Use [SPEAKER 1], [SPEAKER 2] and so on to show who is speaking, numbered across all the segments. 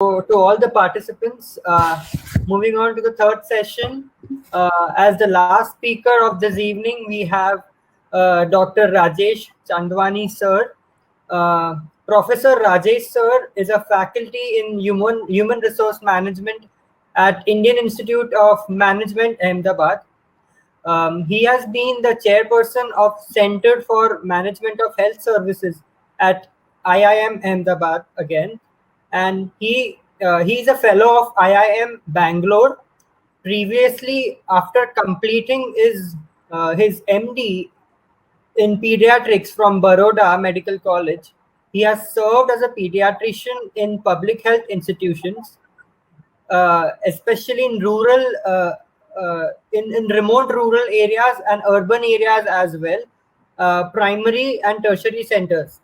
[SPEAKER 1] To all the participants, moving on to the third session. As the last speaker of this evening, we have Dr. Rajesh Chandwani sir. Professor Rajesh sir is a faculty in human resource management at Indian Institute of Management, Ahmedabad. He has been the chairperson of Center for Management of Health Services at IIM Ahmedabad again, and he is a fellow of IIM Bangalore. Previously, after completing his MD in pediatrics from Baroda Medical College, he has served as a pediatrician in public health institutions, especially in in remote rural areas and urban areas as well, primary and tertiary centers.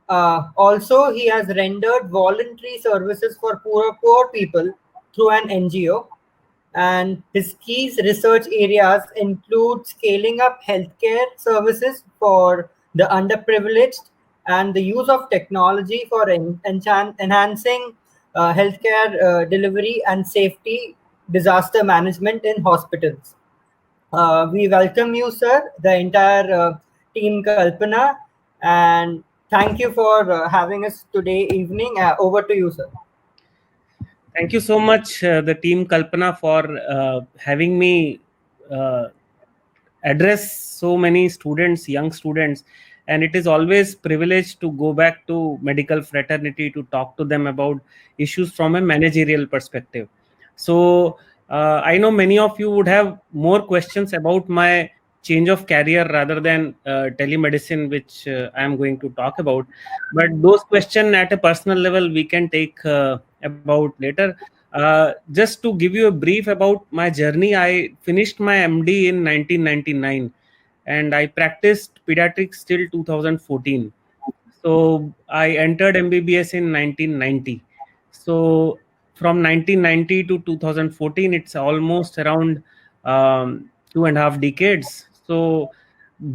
[SPEAKER 1] Also, he has rendered voluntary services for poor people through an NGO. And his key research areas include scaling up healthcare services for the underprivileged and the use of technology for enhancing healthcare delivery and safety disaster management in hospitals. We welcome you, sir, the entire team Kalpana, and thank you for having us today evening. Over to you, sir.
[SPEAKER 2] Thank you so much, the team Kalpana, for having me address so many students, young students. And it is always privileged to go back to medical fraternity to talk to them about issues from a managerial perspective. So I know many of you would have more questions about my change of career rather than telemedicine, which I am going to talk about. But those questions at a personal level we can take about later. Just to give you a brief about my journey, I finished my MD in 1999 and I practiced pediatrics till 2014. So I entered MBBS in 1990. So from 1990 to 2014, it's almost around 2.5 decades. So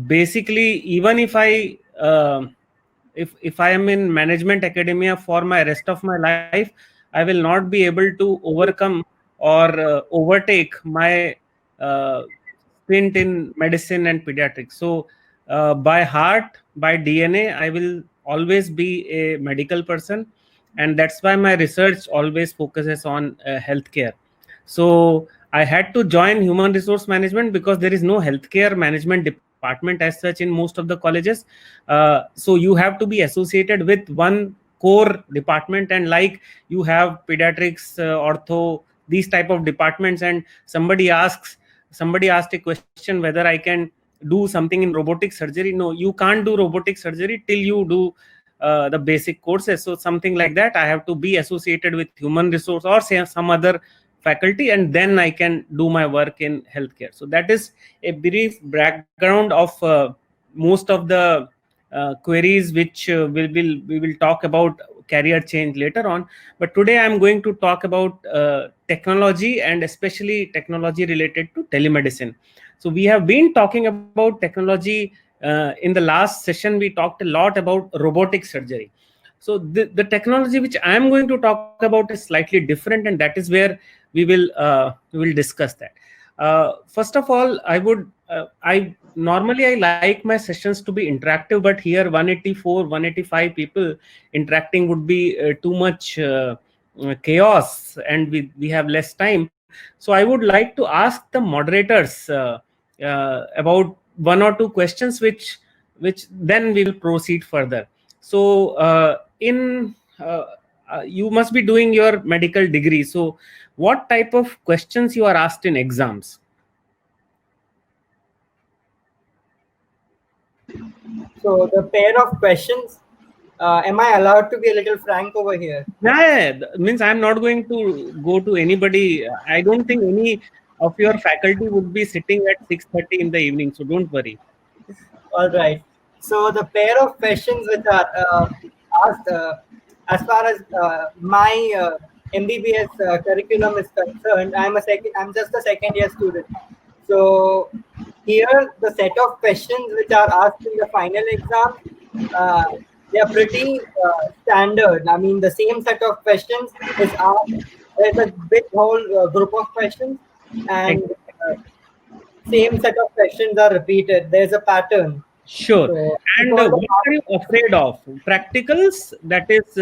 [SPEAKER 2] basically, even if if I am in management academia for my rest of my life, I will not be able to overcome or overtake my stint in medicine and pediatrics. So by heart, by DNA, I will always be a medical person, and that's why my research always focuses on healthcare. So I had to join human resource management because there is no healthcare management department as such in most of the colleges. So you have to be associated with one core department, and like you have pediatrics, ortho, these type of departments, and somebody asked a question whether I can do something in robotic surgery. No, you can't do robotic surgery till you do the basic courses. So something like that, I have to be associated with human resource or say some other faculty, and then I can do my work in healthcare. So that is a brief background of most of the queries which we will talk about career change later on. But today I'm going to talk about technology, and especially technology related to telemedicine. So we have been talking about technology. In the last session we talked a lot about robotic surgery. So the technology which I am going to talk about is slightly different, and that is where we will discuss that. First of all, I normally like my sessions to be interactive, but here 184, 185 people interacting would be too much chaos, and we have less time. So I would like to ask the moderators about one or two questions, which then we will proceed further. So you must be doing your medical degree. So what type of questions you are asked in exams?
[SPEAKER 1] So the pair of questions, am I allowed to be a little frank over here?
[SPEAKER 2] Yeah, means I'm not going to go to anybody. I don't think any of your faculty would be sitting at 6:30 in the evening, so don't worry.
[SPEAKER 1] All right. So the pair of questions which are asked, as far as my MBBS curriculum is concerned, I'm just a second year student. So here the set of questions which are asked in the final exam They are pretty standard. I mean, the same set of questions is asked. There's a big whole group of questions, and same set of questions are repeated. There's a pattern.
[SPEAKER 2] Sure.
[SPEAKER 1] So it's
[SPEAKER 2] And
[SPEAKER 1] all
[SPEAKER 2] what are you afraid of? Practicals, that is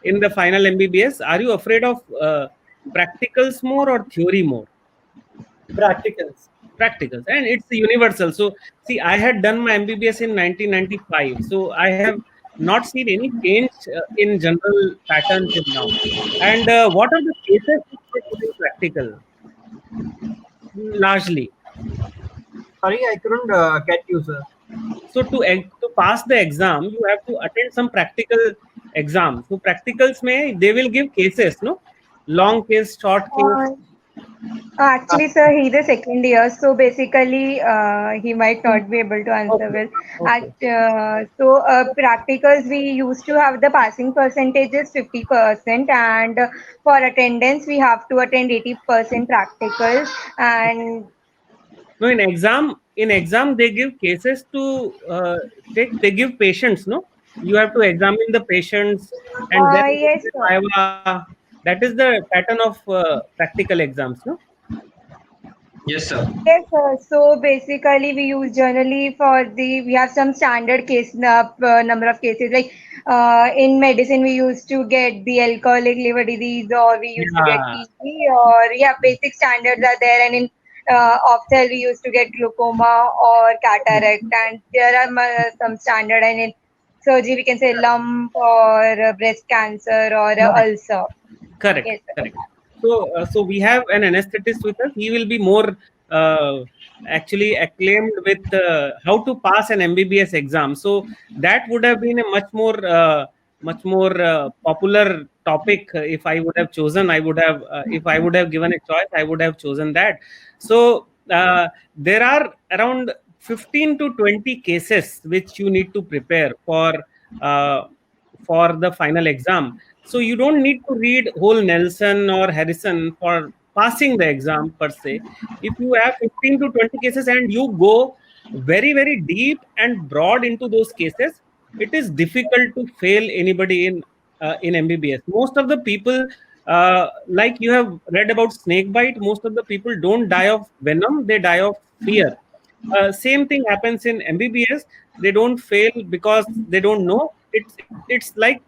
[SPEAKER 2] in the final MBBS. Are you afraid of practicals more or theory more?
[SPEAKER 1] practicals.
[SPEAKER 2] Practicals, and it's universal. So see, I had done my MBBS in 1995, so I have not seen any change in general pattern till now. And what are the cases which they put in practical? Largely.
[SPEAKER 1] Sorry, I couldn't get you, sir.
[SPEAKER 2] So to pass the exam, you have to attend some practical exam. So practicals may they will give cases, no, long case, short case.
[SPEAKER 3] Uh, Actually, sir, he's a second year, so basically, he might not be able to answer
[SPEAKER 2] Okay,
[SPEAKER 3] well.
[SPEAKER 2] okay.
[SPEAKER 3] Practicals, we used to have the passing percentage is 50%, and for attendance, we have to attend 80% practicals. And
[SPEAKER 2] No, in exam they give cases to take. They give patients. No, you have to examine the patients and then
[SPEAKER 3] yes,
[SPEAKER 2] the
[SPEAKER 3] sir.
[SPEAKER 2] viva. That is the pattern of practical exams. No.
[SPEAKER 4] Yes, sir.
[SPEAKER 3] Yes, sir. So basically, we use generally for we have some standard case number of cases. Like in medicine, we used to get the alcoholic liver disease, or we used to get
[SPEAKER 2] Yeah,
[SPEAKER 3] TB, or yeah, basic standards are there. And in ophthalm, we used to get glaucoma or cataract, and there are some standard. And in surgery, we can say lump or breast cancer or ulcer.
[SPEAKER 2] correct,
[SPEAKER 3] Yes, sir.
[SPEAKER 2] correct. So we have an anesthetist with us. He will be more uh, actually acclaimed with how to pass an MBBS exam. So that would have been a much more popular topic if I would have chosen. I would have if I would have given a choice, I would have chosen that. So there are around 15 to 20 cases which you need to prepare uh, for the final exam. So you don't need to read whole Nelson or Harrison for passing the exam per se. If you have 15 to 20 cases and you go very deep and broad into those cases, it is difficult to fail anybody in MBBS. Most of the people, like you have read about snake bite, most of the people don't die of venom; they die of fear. Same thing happens in MBBS. They don't fail because they don't know. It's like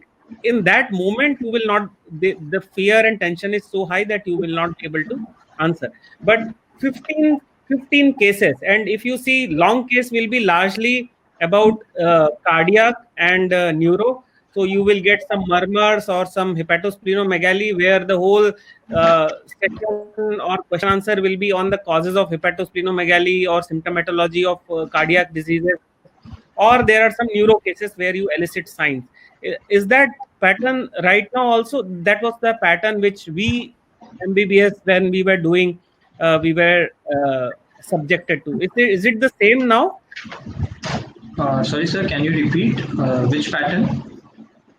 [SPEAKER 2] in that moment you will not, the fear and tension is so high that you will not be able to answer. But 15 cases, and if you see long case will be largely about cardiac and neuro. So you will get some murmurs or some hepatosplenomegaly where the whole section or question answer will be on the causes of hepatosplenomegaly or symptomatology of cardiac diseases, or there are some neuro cases where you elicit signs. Is that pattern right now also? That was the pattern which we MBBS, when we were doing, we were subjected to. Is it the same now?
[SPEAKER 4] Sorry, sir. Can you repeat which pattern?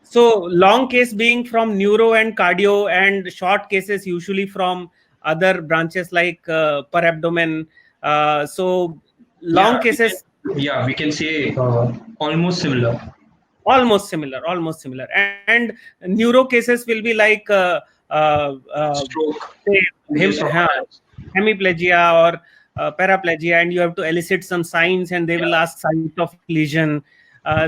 [SPEAKER 2] So long case being from neuro and cardio, and short cases usually from other branches like per abdomen. So long
[SPEAKER 4] Yeah,
[SPEAKER 2] cases
[SPEAKER 4] we can say almost similar.
[SPEAKER 2] almost similar, and neuro cases will be like
[SPEAKER 4] Stroke.
[SPEAKER 2] say
[SPEAKER 4] Yes, or
[SPEAKER 2] hemiplegia or paraplegia, and you have to elicit some signs and they will ask site of lesion.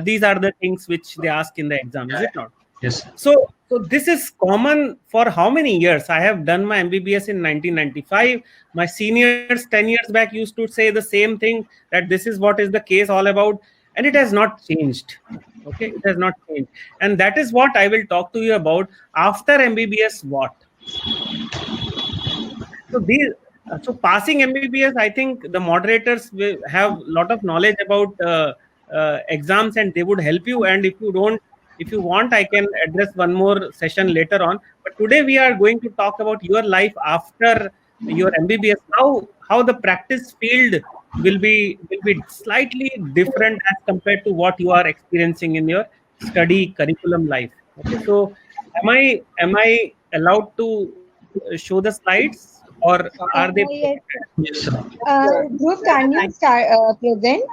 [SPEAKER 2] These are the things which they ask in the exam, is
[SPEAKER 4] yeah.
[SPEAKER 2] it not?
[SPEAKER 4] Yes.
[SPEAKER 2] So this is common for how many years? I have done my MBBS in 1995. My seniors 10 years back used to say the same thing, that this is what is the case all about, and it has not changed. Okay, it has not changed, and that is what I will talk to you about after MBBS. What? So passing MBBS, I think the moderators will have a lot of knowledge about exams, and they would help you. And if you want, I can address one more session later on. But today we are going to talk about your life after your MBBS. How the practice field will be slightly different as compared to what you are experiencing in your study curriculum life. Okay, so am I allowed to show the slides, or are they
[SPEAKER 3] Yes, sir.
[SPEAKER 4] Yes, sir.
[SPEAKER 3] Dhruv, can you start present?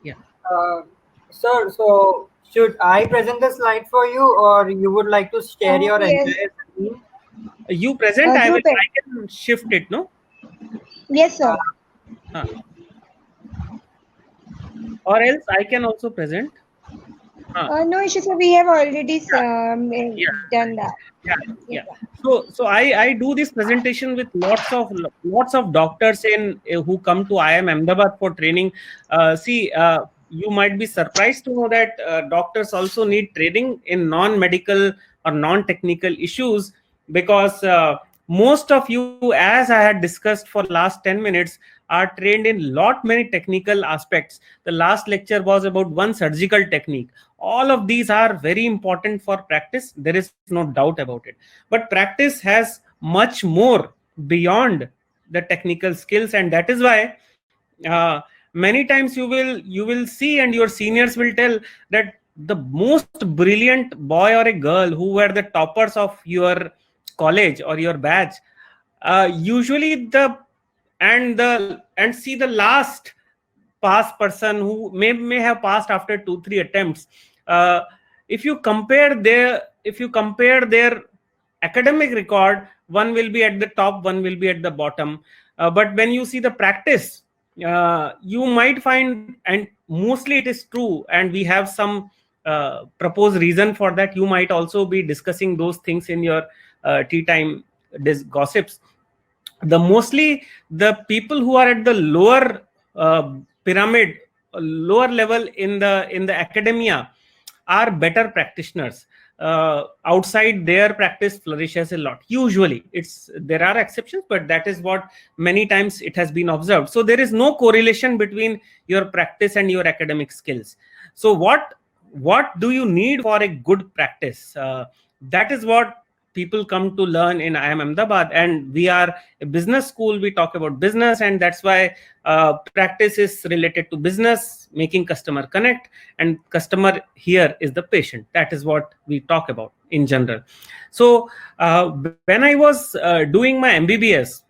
[SPEAKER 2] yeah?
[SPEAKER 1] Uh, Sir, so Should I present the slide for you, or you would like to share your
[SPEAKER 3] Yes.
[SPEAKER 1] entire screen?
[SPEAKER 2] You present, I
[SPEAKER 3] Group it.
[SPEAKER 2] can shift it, no?
[SPEAKER 3] Yes, sir.
[SPEAKER 2] Huh. Or else I can also present. Huh.
[SPEAKER 3] No issues, sir. We have already
[SPEAKER 2] Yeah.
[SPEAKER 3] done that.
[SPEAKER 2] Yeah,
[SPEAKER 3] Yes,
[SPEAKER 2] yeah.
[SPEAKER 3] sir.
[SPEAKER 2] So I do this presentation with lots of doctors in who come to IIM Ahmedabad for training. You might be surprised to know that doctors also need training in non-medical or non-technical issues, because most of you, as I had discussed for last 10 minutes, are trained in lot many technical aspects. The last lecture was about one surgical technique. All of these are very important for practice, there is no doubt about it, but practice has much more beyond the technical skills. And that is why many times you will see, and your seniors will tell, that the most brilliant boy or a girl who were the toppers of your college or your batch, usually and see the last pass person who may have passed after 2-3 attempts. uh, if you compare their academic record, one will be at the top, one will be at the bottom. But when you see the practice, you might find, and mostly it is true, and we have some proposed reason for that. You might also be discussing those things in your tea time gossips. The people who are at the lower pyramid, lower level in the academia, are better practitioners. Outside, their practice flourishes a lot. Usually, there are exceptions, but that is what many times it has been observed. So there is no correlation between your practice and your academic skills. So what do you need for a good practice? That is what people come to learn in IIM Ahmedabad. And we are a business school. We talk about business, and that's why practice is related to business, making customer connect, and customer here is the patient. That is what we talk about in general. So when I was doing my MBBS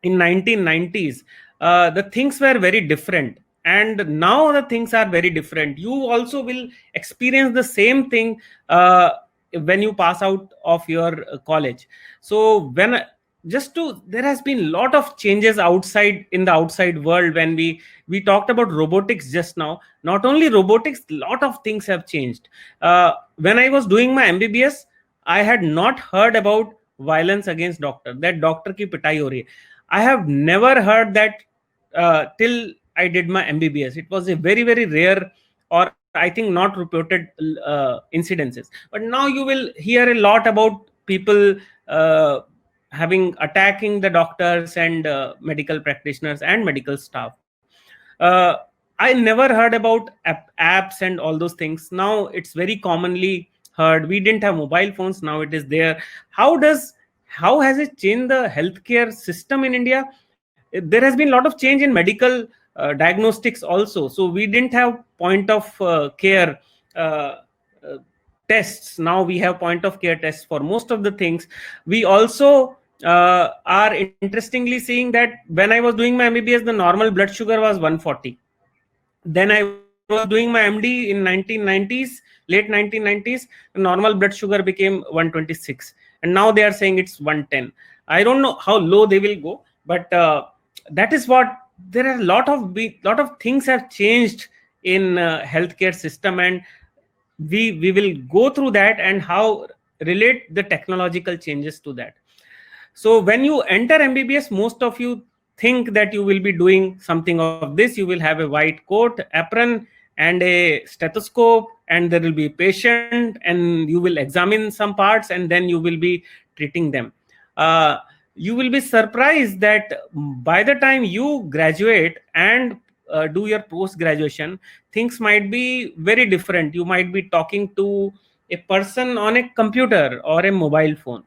[SPEAKER 2] in 1990s, the things were very different, and now the things are very different. You also will experience the same thing when you pass out of your college. So there has been a lot of changes outside, in the outside world. When we talked about robotics just now, not only robotics, lot of things have changed. When I was doing my MBBS, I had not heard about violence against doctor, that doctor ki pitai ho rahi hai. I have never heard that till I did my MBBS. It was a very, very rare, or I think not reported incidences. But now you will hear a lot about people attacking the doctors and medical practitioners and medical staff. I never heard about apps and all those things. Now it's very commonly heard. We didn't have mobile phones, now it is there. How has it changed the healthcare system in India? There has been a lot of change in medical diagnostics also. So we didn't have point of care tests. Now we have point of care tests for most of the things. We also are interestingly seeing that when I was doing my MBBS, the normal blood sugar was 140. Then I was doing my MD in 1990s, late 1990s, the normal blood sugar became 126, and now they are saying it's 110. I don't know how low they will go, but that is what, there are a lot of things have changed in healthcare system, and we will go through that and how relate the technological changes to that. So when you enter MBBS, most of you think that you will be doing something of this. You will have a white coat, apron, and a stethoscope, and there will be a patient, and you will examine some parts, and then you will be treating them. You will be surprised that by the time you graduate and do your post graduation, things might be very different. You might be talking to a person on a computer or a mobile phone,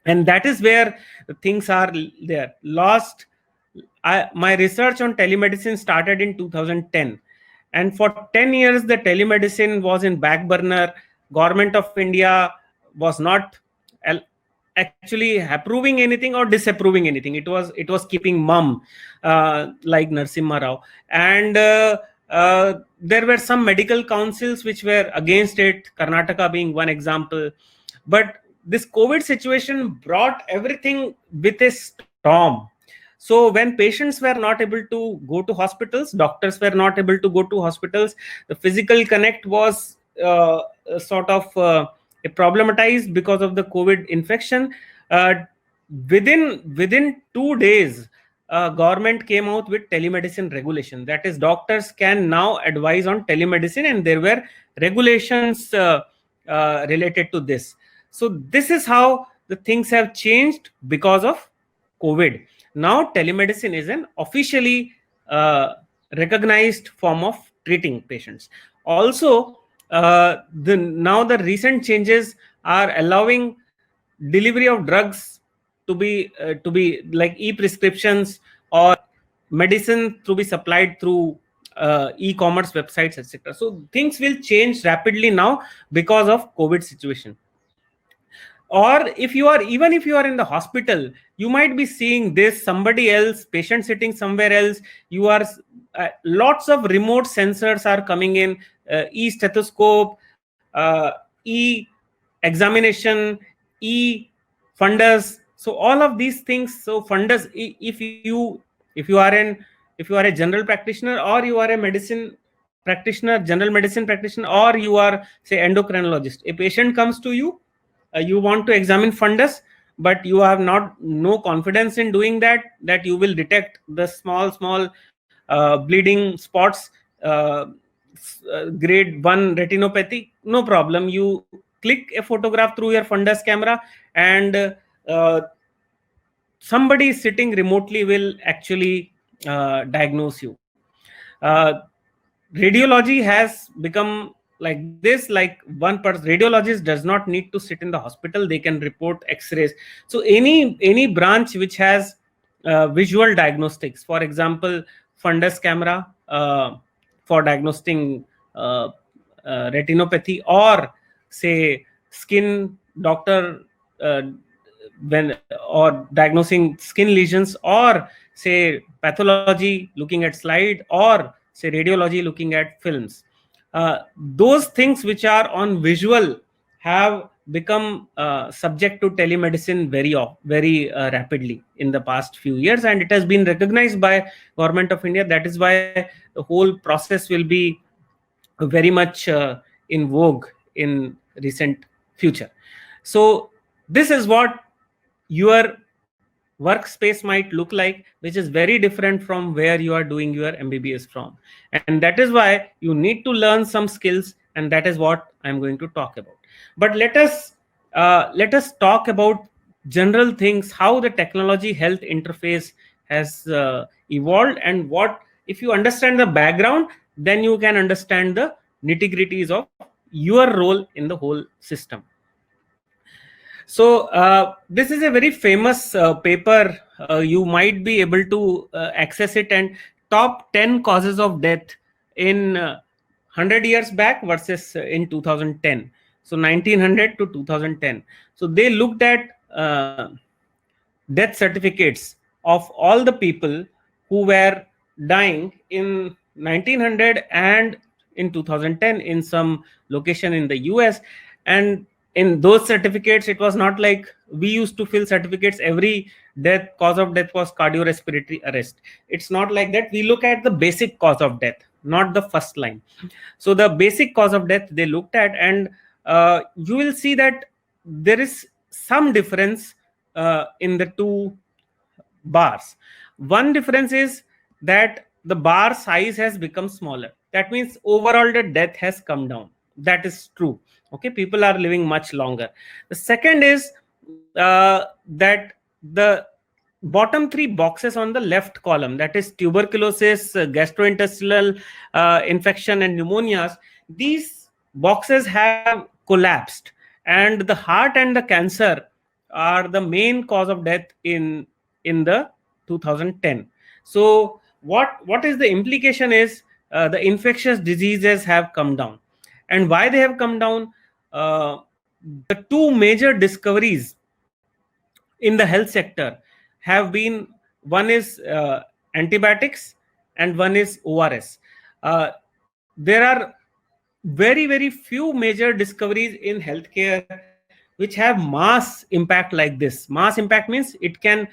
[SPEAKER 2] and that is where things are there lost. My research on telemedicine started in 2010, and for 10 years the telemedicine was in back burner. Government of India was not actually approving anything or disapproving anything. It was keeping mum, like Narasimha Rao. And there were some medical councils which were against it, Karnataka being one example. But this COVID situation brought everything with a storm. So when patients were not able to go to hospitals, doctors were not able to go to hospitals, the physical connect was sort of problematized because of the COVID infection. Within 2 days, government came out with telemedicine regulation. That is, doctors can now advise on telemedicine, and there were regulations related to this. So this is how the things have changed because of COVID. Now telemedicine is an officially recognized form of treating patients. Also, now the recent changes are allowing delivery of drugs to be like e-prescriptions or medicine to be supplied through e-commerce websites, etc. So things will change rapidly now because of COVID situation. Or if you are in the hospital, you might be seeing this, somebody else, patient sitting somewhere else, you are lots of remote sensors are coming in, e-stethoscope, e-examination, e-fundus. So all of these things. So fundus, if you are a general practitioner, or you are a medicine practitioner, general medicine practitioner, or you are, say, endocrinologist, a patient comes to you, you want to examine fundus, but you have no confidence in doing that you will detect the small bleeding spots, grade 1 retinopathy. No problem, you click a photograph through your fundus camera, and somebody sitting remotely will actually diagnose you. Radiology has become like this, like one person radiologist does not need to sit in the hospital, they can report x-rays. So any branch which has visual diagnostics, for example, fundus camera for diagnosing retinopathy, or say skin doctor when or diagnosing skin lesions, or say pathology looking at slide, or say radiology looking at films. Those things which are on visual have become subject to telemedicine very rapidly in the past few years, and it has been recognized by Government of India. That is why the whole process will be very much in vogue in recent future. So this is what your workspace might look like, which is very different from where you are doing your MBBS from. And that is why you need to learn some skills, and that is what I'm going to talk about. But let us talk about general things, how the technology health interface has evolved, and what, if you understand the background, then you can understand the nitty-gritties of your role in the whole system. So this is a very famous paper. You might be able to access it, and top 10 causes of death in 100 years back versus in 2010. So 1900 to 2010. So they looked at death certificates of all the people who were dying in 1900 and in 2010 in some location in the US. And in those certificates, it was not like we used to fill certificates, every cause of death was cardiorespiratory arrest. It's not like that. We look at the basic cause of death, not the first line. So the basic cause of death they looked at, and you will see that there is some difference in the two bars. One difference is that the bar size has become smaller. That means overall the death has come down. That is true. Okay, people are living much longer. The second is that the bottom three boxes on the left column, that is tuberculosis, gastrointestinal infection, and pneumonias, these boxes have collapsed, and the heart and the cancer are the main cause of death in the 2010. So what is the implication is the infectious diseases have come down. And why they have come down? The two major discoveries in the health sector have been, one is antibiotics and one is ORS. there are very, very few major discoveries in healthcare which have mass impact like this. Mass impact means it can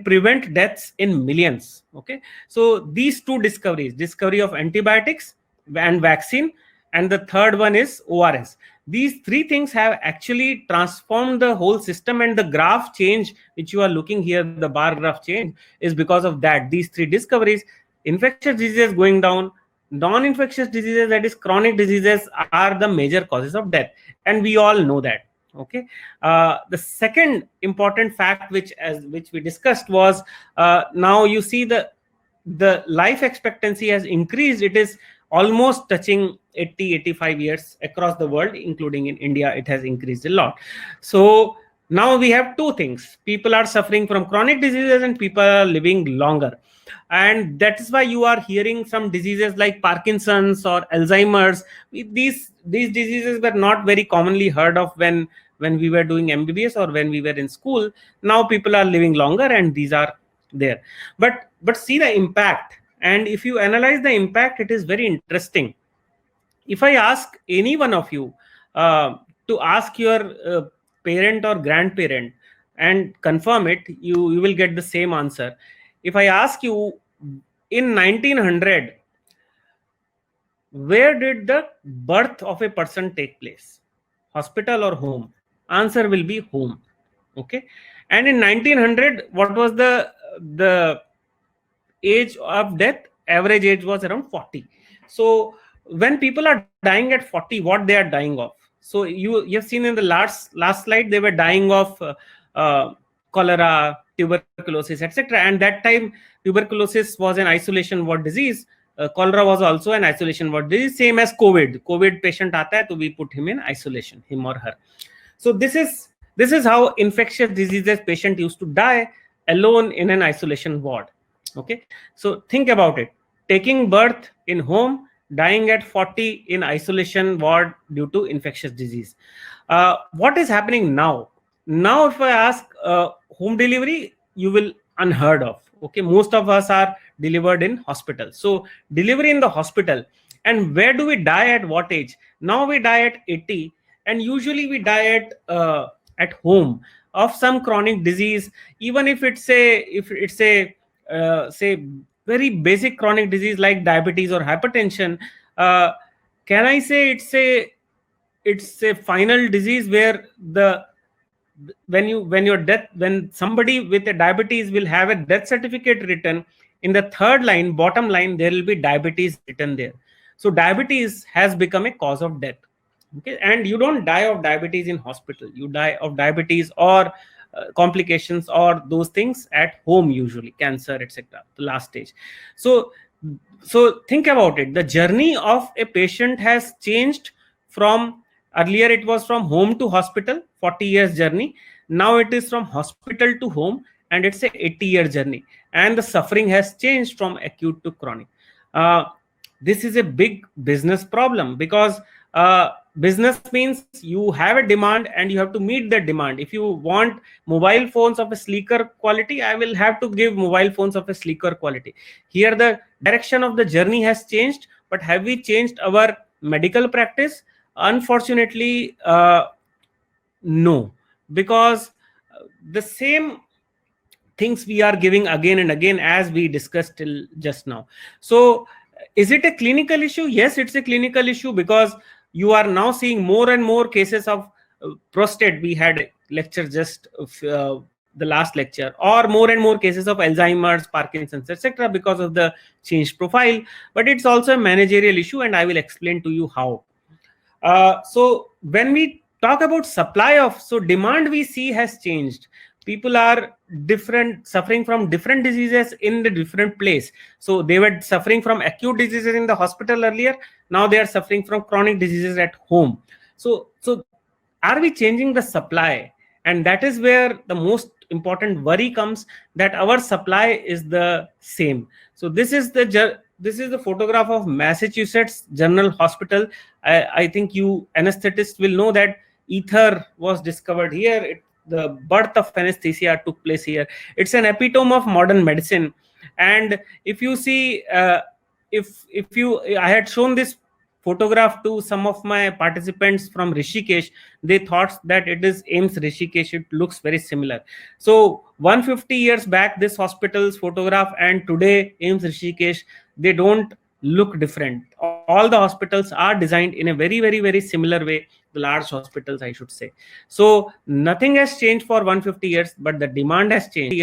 [SPEAKER 2] prevent deaths in millions. Okay, so these two discoveries, discovery of antibiotics and vaccine, and the third one is ORS. These three things have actually transformed the whole system, and the graph change which you are looking here, the bar graph change, is because of that. These three discoveries: infectious diseases going down, non-infectious diseases, that is chronic diseases, are the major causes of death, and we all know that. Okay, the second important fact which we discussed was, now you see the life expectancy has increased. It is almost touching 80-85 years across the world, including in India. It has increased a lot. So now we have two things: people are suffering from chronic diseases and people are living longer. And that is why you are hearing some diseases like Parkinson's or Alzheimer's. These diseases were not very commonly heard of when we were doing MBBS or when we were in school. Now people are living longer and these are there. But see the impact, and if you analyze the impact, it is very interesting. If I ask any one of you to ask your parent or grandparent and confirm it, you will get the same answer. If I ask you, in 1900, where did the birth of a person take place? Hospital or home? Answer will be home. Okay. And in 1900, what was the age of death? Average age was around 40. So when people are dying at 40, what they are dying of? So you have seen in the last slide, they were dying of cholera, tuberculosis, etc. And that time, tuberculosis was an isolation ward disease. Cholera was also an isolation ward disease, same as COVID. COVID patient aata hai, so we put him in isolation, him or her. So this is how infectious diseases patient used to die alone in an isolation ward. Okay, so think about it: taking birth in home, dying at 40 in isolation ward due to infectious disease. What is happening now? Now, if I ask home delivery, you will unheard of. Okay, most of us are delivered in hospital. So delivery in the hospital. And where do we die at what age? Now we die at 80, and usually we die at home of some chronic disease, even if it's a say very basic chronic disease like diabetes or hypertension. Can I say it's a final disease where when somebody with a diabetes will have a death certificate written, in the third line, bottom line, there will be diabetes written there. So diabetes has become a cause of death. Okay, and you don't die of diabetes in hospital. You die of diabetes or complications or those things at home, usually cancer, etc., the last stage. So think about it. The journey of a patient has changed from earlier it was from home to hospital, 40 years journey. Now it is from hospital to home, and it's a 80-year journey. And the suffering has changed from acute to chronic. This is a big business problem, because business means you have a demand and you have to meet that demand. If you want mobile phones of a sleeker quality, I will have to give mobile phones of a sleeker quality. Here the direction of the journey has changed, but have we changed our medical practice? Unfortunately, no, because the same things we are giving again and again, as we discussed till just now. So is it a clinical issue? Yes, it's a clinical issue, because you are now seeing more and more cases of prostate. We had a lecture just the last lecture, or more and more cases of Alzheimer's, Parkinson's, etc., because of the changed profile. But it's also a managerial issue, and I will explain to you how. So when we talk about demand we see has changed. People are suffering from different diseases in the different place. So they were suffering from acute diseases in the hospital earlier. Now they are suffering from chronic diseases at home. So are we changing the supply? And that is where the most important worry comes, that our supply is the same. So this is the photograph of Massachusetts General Hospital. I think you anesthetists will know that ether was discovered here. The birth of anesthesia took place here. It's an epitome of modern medicine. And if you see if you, I had shown this photograph to some of my participants from Rishikesh, they thought that it is AIIMS Rishikesh. It looks very similar. So 150 years back, this hospital's photograph and today AIIMS Rishikesh, they don't look different. All the hospitals are designed in a very, very, very similar way. The large hospitals, I should say. So nothing has changed for 150 years, but the demand has changed.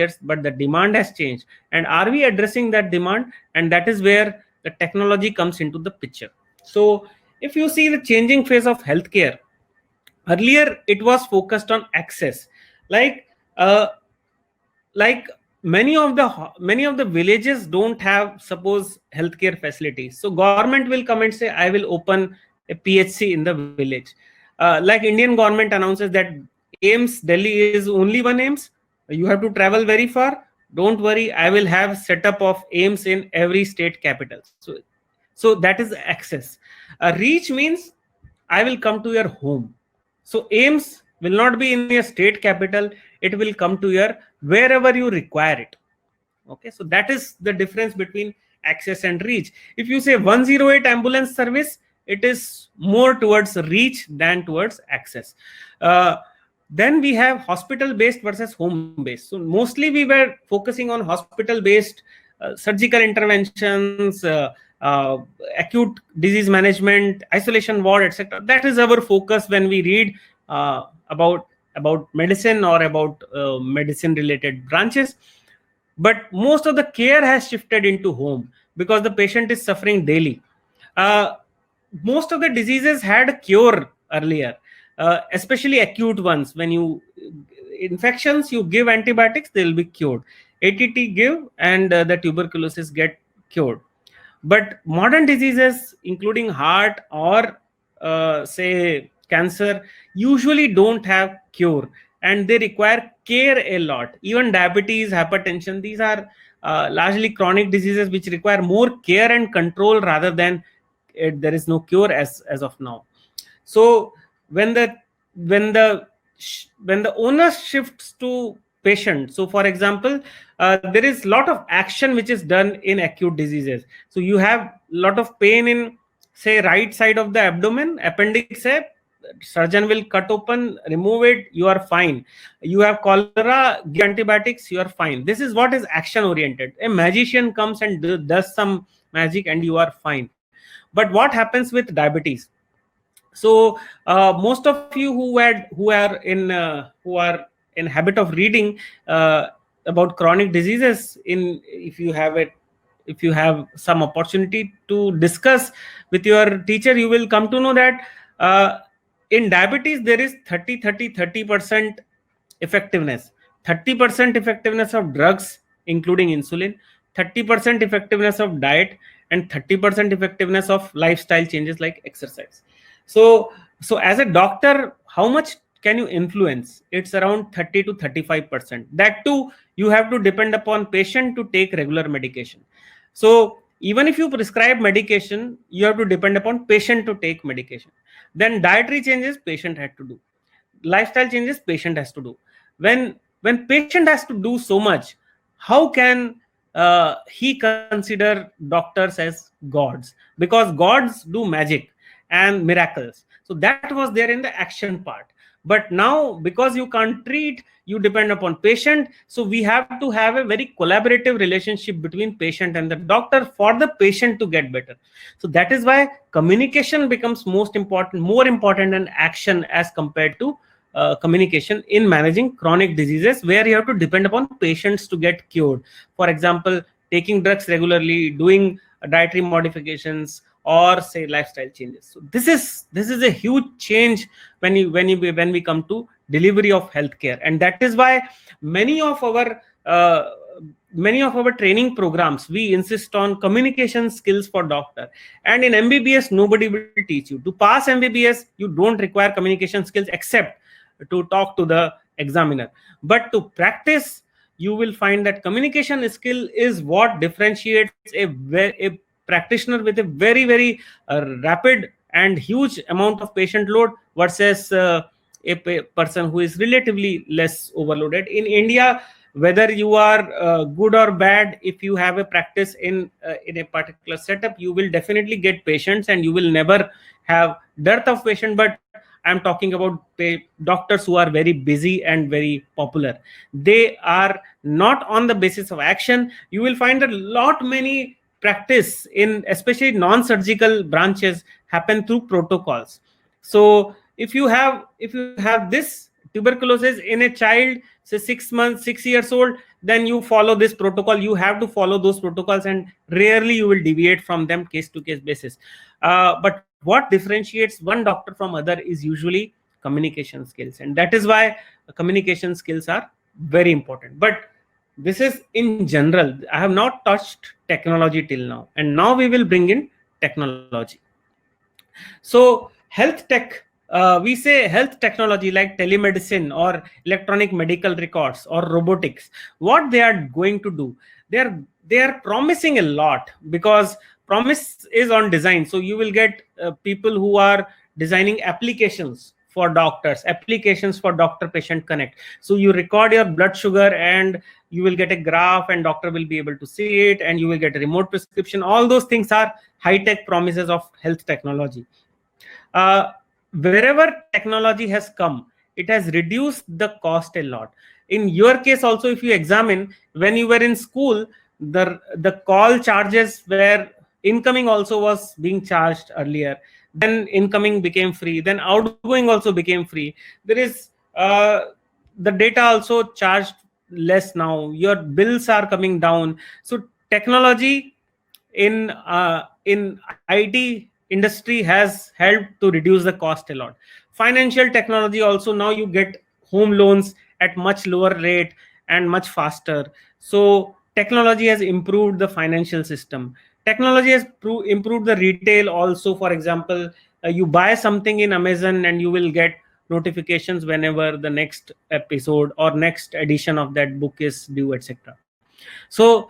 [SPEAKER 2] And are we addressing that demand? And that is where the technology comes into the picture. So if you see the changing phase of healthcare, earlier it was focused on access, like many of the villages don't have, suppose, healthcare facilities. So government will come and say, I will open a PHC in the village. Like Indian government announces that AIIMS Delhi is only one AIIMS. You have to travel very far. Don't worry, I will have setup of AIIMS in every state capital. So that is access. Reach means I will come to your home. So AIIMS will not be in your state capital. It will come to your wherever you require it. Okay, so that is the difference between access and reach. If you say 108 ambulance service, it is more towards reach than towards access. Then we have hospital-based versus home-based. So mostly we were focusing on hospital-based surgical interventions, acute disease management, isolation ward, etc. That is our focus when we read about medicine or about medicine-related branches. But most of the care has shifted into home because the patient is suffering daily. Most of the diseases had a cure earlier, especially acute ones. When you infections, you give antibiotics, they will be cured. ATT give and the tuberculosis get cured. But modern diseases, including heart or say cancer, usually don't have cure and they require care a lot. Even diabetes, hypertension, these are largely chronic diseases which require more care and control rather than there is no cure as of now. So when the onus shifts to patient, so for example, there is a lot of action which is done in acute diseases. So you have a lot of pain in, say, right side of the abdomen, appendix A, surgeon will cut open, remove it, you are fine. You have cholera, give antibiotics, you are fine. This is what is action oriented. A magician comes and does some magic and you are fine. But what happens with diabetes? So most of you who are in habit of reading about chronic diseases, if you have some opportunity to discuss with your teacher, you will come to know that in diabetes there is 30% effectiveness. 30% effectiveness of drugs including insulin, 30% effectiveness of diet, and 30% effectiveness of lifestyle changes like exercise. So as a doctor, how much can you influence? It's around 30 to 35%. That too, you have to depend upon patient to take regular medication. So even if you prescribe medication, you have to depend upon patient to take medication. Then dietary changes, patient had to do. Lifestyle changes, patient has to do. When patient has to do so much, how can he consider doctors as gods? Because gods do magic and miracles. So that was there in the action part. But now, because you can't treat, you depend upon patient. So we have to have a very collaborative relationship between patient and the doctor for the patient to get better. So that is why communication becomes more important than action as compared to communication in managing chronic diseases, where you have to depend upon patients to get cured. For example, taking drugs regularly, doing dietary modifications, or say lifestyle changes. So this is a huge change when we come to delivery of healthcare, and that is why many of our training programs, we insist on communication skills for doctor. And in MBBS, nobody will teach you. To pass MBBS, you don't require communication skills except to talk to the examiner. But to practice, you will find that communication skill is what differentiates a practitioner with a very, very rapid and huge amount of patient load versus a person who is relatively less overloaded. In India, whether you are good or bad. If you have a practice in a particular setup, you will definitely get patients and you will never have dearth of patient. But I'm talking about doctors who are very busy and very popular. They are not on the basis of action. You will find a lot many practice in especially non-surgical branches happen through protocols. So if you have this tuberculosis in a child, say 6 months, 6 years old, then you follow this protocol. You have to follow those protocols, and rarely you will deviate from them case to case basis. But what differentiates one doctor from other is usually communication skills, and that is why communication skills are very important. But this is in general. I have not touched technology till now, and now we will bring in technology. So health tech, we say health technology like telemedicine or electronic medical records or robotics. What they are going to do, they are promising a lot, because promise is on design. So you will get people who are designing applications for doctors, applications for doctor patient connect. So you record your blood sugar and you will get a graph, and doctor will be able to see it, and you will get a remote prescription. All those things are high tech promises of health technology. Wherever technology has come, it has reduced the cost a lot. In your case also, if you examine, when you were in school, the call charges were, incoming also was being charged earlier, then incoming became free, then outgoing also became free. There is the data also charged less now. Your bills are coming down. So technology in IT industry has helped to reduce the cost a lot. Financial technology also, now you get home loans at much lower rate and much faster. So technology has improved the financial system. Technology has improved the retail also. For example, you buy something in Amazon and you will get notifications whenever the next episode or next edition of that book is due, etc. So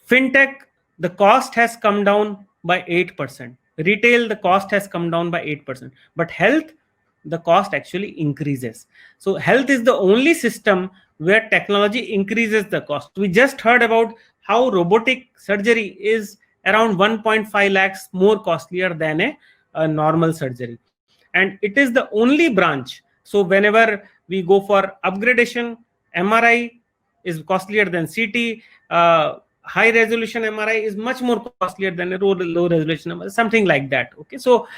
[SPEAKER 2] fintech, the cost has come down by 8%. Retail, the cost has come down by 8%. But health, the cost actually increases. So health is the only system where technology increases the cost. We just heard about how robotic surgery is around 1.5 lakhs more costlier than a normal surgery. And it is the only branch. So whenever we go for upgradation, MRI is costlier than CT. High resolution MRI is much more costlier than a low resolution MRI, something like that. Okay, so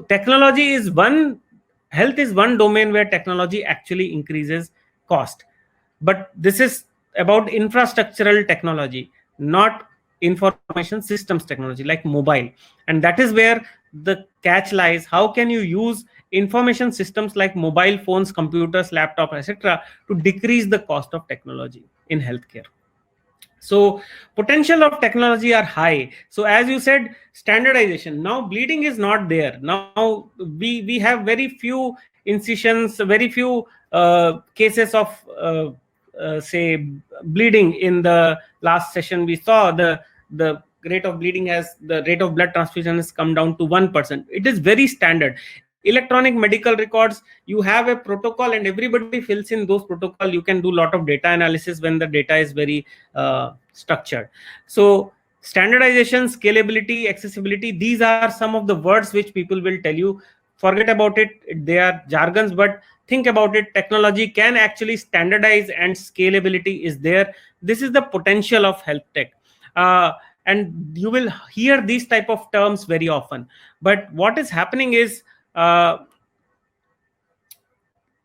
[SPEAKER 2] technology is one, health is one domain where technology actually increases cost. But this is about infrastructural technology, not information systems technology like mobile. And that is where the catch lies. How can you use information systems like mobile phones, computers, laptops, etc., to decrease the cost of technology in healthcare? So potential of technology are high. So as you said, standardization. Now bleeding is not there. Now we have very few incisions, very few cases of say bleeding. In the last session we saw the rate of bleeding has, the rate of blood transfusion has come down to 1%. It is very standard. Electronic medical records, you have a protocol and everybody fills in those protocol. You can do a lot of data analysis when the data is very structured. So standardization, scalability, accessibility, these are some of the words which people will tell you. Forget about it, they are jargons, but think about it. Technology can actually standardize and scalability is there. This is the potential of health tech. And you will hear these type of terms very often. But what is happening is,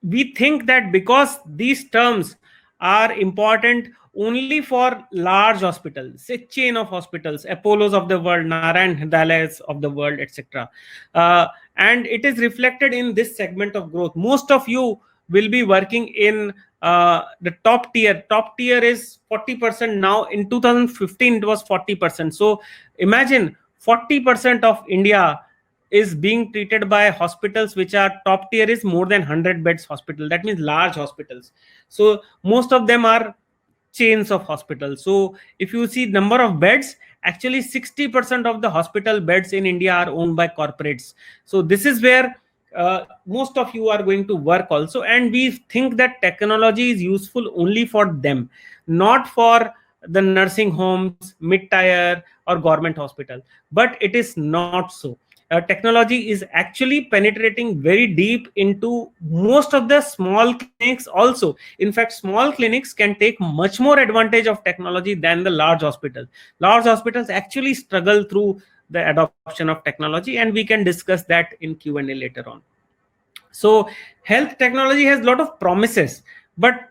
[SPEAKER 2] we think that because these terms are important only for large hospitals, say chain of hospitals, Apollos of the world, Narayan Hridayalayas of the world, etc. And it is reflected in this segment of growth. Most of you will be working in the top tier. Top tier is 40% now. In 2015, it was 40%. So imagine 40% of India is being treated by hospitals which are top tier, is more than 100 beds hospital. That means large hospitals. So most of them are chains of hospitals. So if you see number of beds, actually 60% of the hospital beds in India are owned by corporates. So this is where most of you are going to work also, and we think that technology is useful only for them, not for the nursing homes, mid-tier or government hospital. But it is not so. Technology is actually penetrating very deep into most of the small clinics also. In fact, small clinics can take much more advantage of technology than the large hospitals. Large hospitals actually struggle through the adoption of technology, and we can discuss that in Q&A later on. So health technology has a lot of promises, but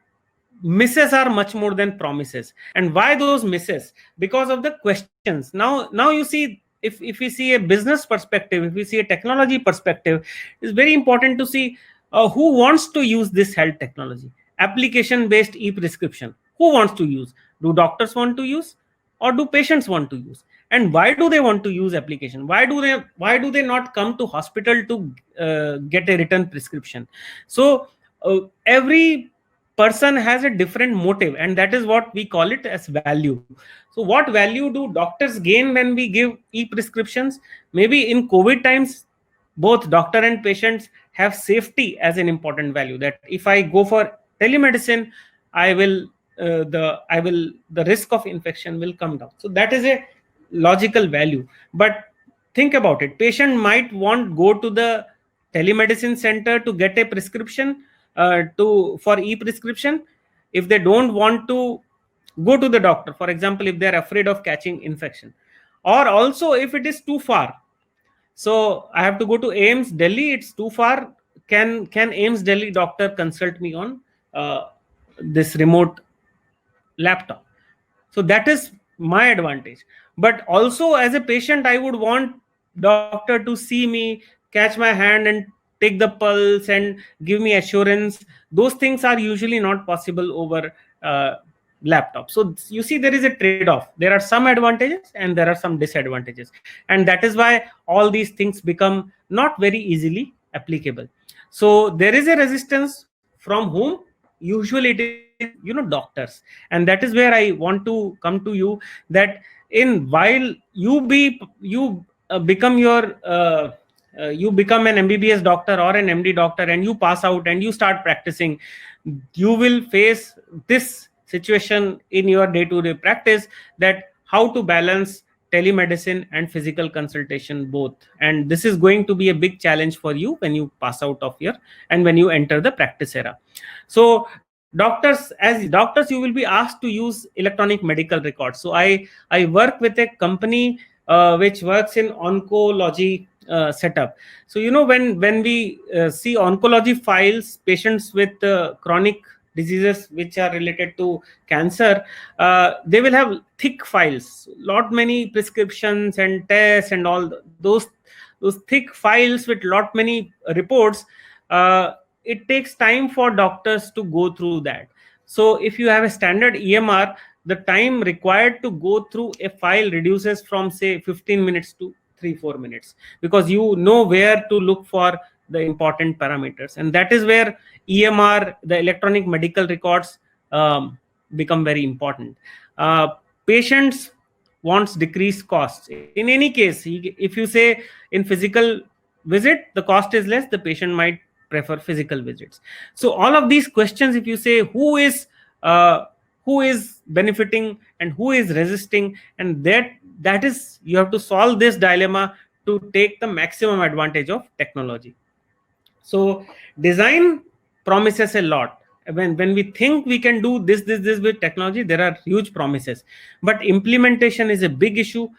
[SPEAKER 2] misses are much more than promises. And why those misses? Because of the questions. Now you see, if we see a business perspective, if we see a technology perspective, it's very important to see who wants to use this health technology. Application based e-prescription, who wants to use? Do doctors want to use, or do patients want to use? And why do they want to use application? Why do they not come to hospital to get a written prescription? So every person has a different motive, and that is what we call it as value. So what value do doctors gain when we give e-prescriptions? Maybe in COVID times, both doctor and patients have safety as an important value, that if I go for telemedicine, the risk of infection will come down. So that is a logical value. But think about it, patient might want go to the telemedicine center to get a prescription for e-prescription if they don't want to go to the doctor, for example, if they are afraid of catching infection, or also if it is too far. So I have to go to AIIMS Delhi, it's too far. Can AIIMS Delhi doctor consult me on this remote laptop? So that is my advantage. But also as a patient, I would want doctor to see me, catch my hand and take the pulse and give me assurance. Those things are usually not possible over laptop. So you see, there is a trade-off. There are some advantages and there are some disadvantages, and that is why all these things become not very easily applicable. So there is a resistance from whom? Usually it is, doctors. And that is where I want to come to you, that while you become an MBBS doctor or an MD doctor, and you pass out and you start practicing, you will face this situation in your day-to-day practice, that how to balance telemedicine and physical consultation both. And this is going to be a big challenge for you when you pass out of here and when you enter the practice era. So as doctors, you will be asked to use electronic medical records. So I work with a company which works in oncology setup. So when we see oncology files, patients with chronic diseases which are related to cancer, they will have thick files, lot many prescriptions and tests and all those thick files with lot many reports. It takes time for doctors to go through that. So if you have a standard EMR, the time required to go through a file reduces from say 15 minutes to 3-4 minutes, because you know where to look for the important parameters. And that is where EMR, the electronic medical records, become very important. Patients wants decreased costs. In any case, if you say in physical visit the cost is less, the patient might prefer physical visits. So all of these questions, if you say who is benefiting and who is resisting, and that is, you have to solve this dilemma to take the maximum advantage of technology. So design promises a lot. When we think we can do this with technology, there are huge promises, but implementation is a big issue,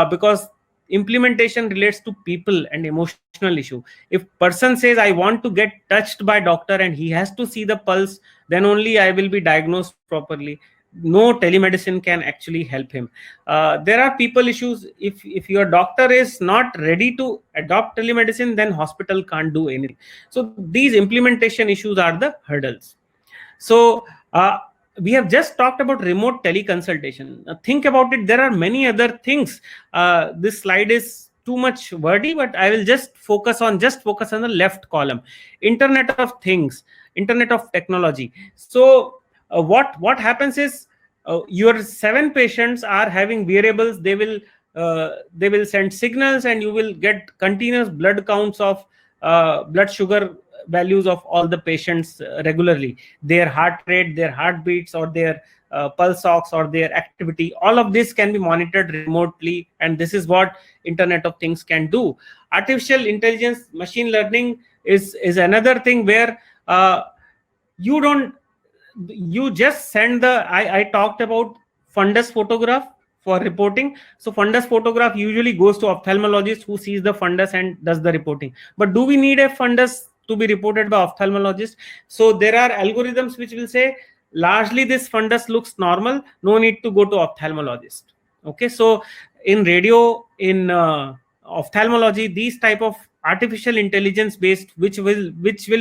[SPEAKER 2] because implementation relates to people and emotional issue. If person says I want to get touched by doctor and he has to see the pulse, then only I will be diagnosed properly. No telemedicine can actually help him. There are people issues. If your doctor is not ready to adopt telemedicine, then hospital can't do anything. So these implementation issues are the hurdles. So we have just talked about remote teleconsultation. Think about it. There are many other things. This slide is too much wordy, but I will just focus on the left column. Internet of Things, Internet of Technology. So what happens is, your 7 patients are having wearables. They will send signals, and you will get continuous blood counts of blood sugar values of all the patients regularly, their heart rate, their heartbeats, or their pulse ox, or their activity. All of this can be monitored remotely, and this is what Internet of Things can do. Artificial intelligence, machine learning is another thing where you just send the, I talked about fundus photograph for reporting. So fundus photograph usually goes to ophthalmologist, who sees the fundus and does the reporting. But do we need a fundus to be reported by ophthalmologist? So there are algorithms which will say largely this fundus looks normal, no need to go to ophthalmologist. Okay, so in radio, in ophthalmology, these type of artificial intelligence based, which will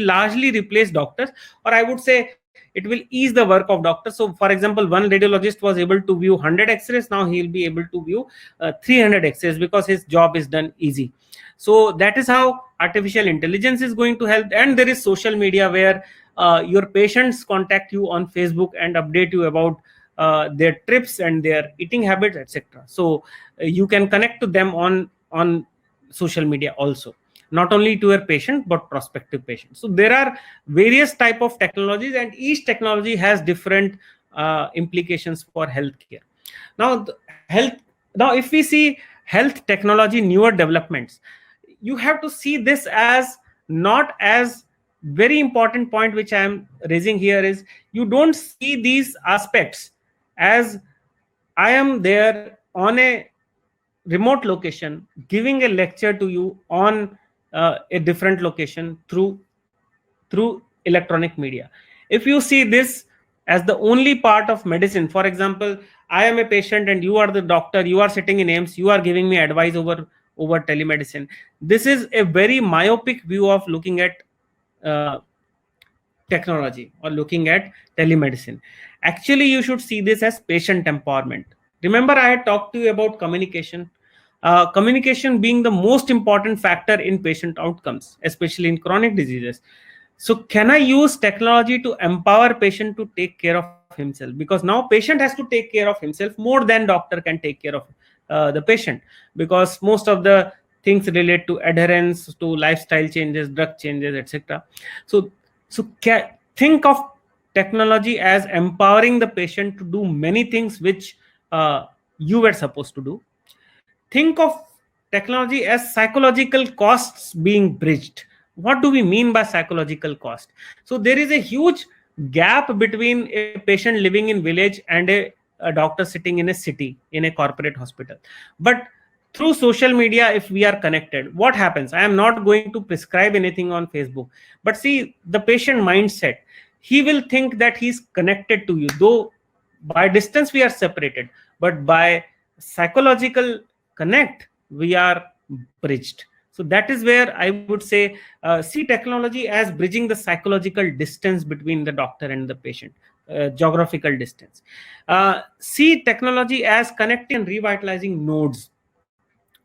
[SPEAKER 2] largely replace doctors, or I would say it will ease the work of doctors. So for example, one radiologist was able to view 100 x-rays, now he will be able to view 300 x-rays, because his job is done easy. So that is how artificial intelligence is going to help. And there is social media, where your patients contact you on Facebook and update you about their trips and their eating habits, etc. So you can connect to them on social media also, not only to your patient but prospective patients. So there are various type of technologies, and each technology has different implications for healthcare. Now if we see health technology newer developments, you have to see this as not as very important point which I am raising here, is you don't see these aspects as I am there on a remote location giving a lecture to you on a different location through electronic media. If you see this as the only part of medicine, for example, I am a patient and you are the doctor, you are sitting in AIIMS, you are giving me advice over telemedicine. This is a very myopic view of looking at technology or looking at telemedicine. Actually, you should see this as patient empowerment. Remember, I had talked to you about communication. Communication being the most important factor in patient outcomes, especially in chronic diseases. So can I use technology to empower patient to take care of himself? Because now patient has to take care of himself more than doctor can take care of the patient, because most of the things relate to adherence, to lifestyle changes, drug changes, etc. So think of technology as empowering the patient to do many things which you were supposed to do. Think of technology as psychological costs being bridged. What do we mean by psychological cost? So there is a huge gap between a patient living in village and a doctor sitting in a city, in a corporate hospital. But through social media, if we are connected, what happens? I am not going to prescribe anything on Facebook, but see the patient mindset. He will think that he's connected to you, though by distance we are separated, but by psychological connect we are bridged. So that is where I would say see technology as bridging the psychological distance between the doctor and the patient, geographical distance. See technology as connecting and revitalizing nodes.